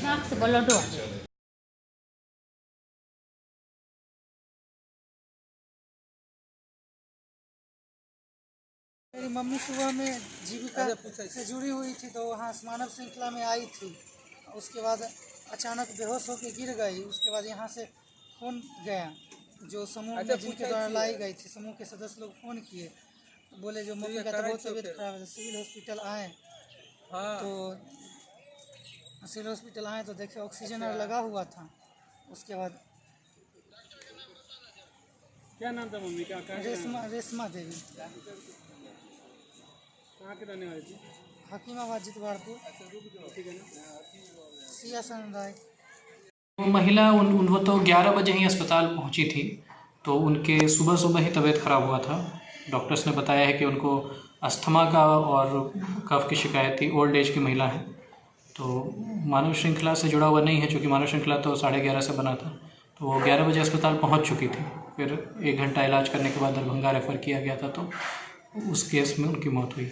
नाक से ब्लड हो। मेरी मम्मी सुबह में जीविका से जुड़ी हुई थी, तो वहाँ मानव श्रृंखला में आई थी। उसके बाद अचानक बेहोश होकर गिर गई। उसके बाद यहाँ से फ़ोन गया, जो समूह में जिनके द्वारा लाई गई थी, समूह के सदस्य लोग फ़ोन किए, बोले जो मम्मी का तो बहुत तबीयत खराब है। सिविल हॉस्पिटल आए, तो सिविल हॉस्पिटल आए तो देखे ऑक्सीजन लगा हुआ था। उसके बाद क्या नाम था मम्मी का? रेशमा देवी। कहाँ के रहने वाली थी? हकीमाबाद जितवाड़पुर। सियासन राय। वो महिला वो तो 11 बजे ही अस्पताल पहुंची थी, तो उनके सुबह सुबह ही तबीयत ख़राब हुआ था। डॉक्टर्स ने बताया है कि उनको अस्थमा का और कफ की शिकायत थी। ओल्ड एज की महिला है, तो मानव श्रृंखला से जुड़ा हुआ नहीं है, क्योंकि मानव श्रृंखला तो 11:30 से बना था। तो वो 11 बजे अस्पताल पहुंच चुकी थी। फिर 1 घंटा इलाज करने के बाद दरभंगा रेफ़र किया गया था, तो उस केस में उनकी मौत हुई।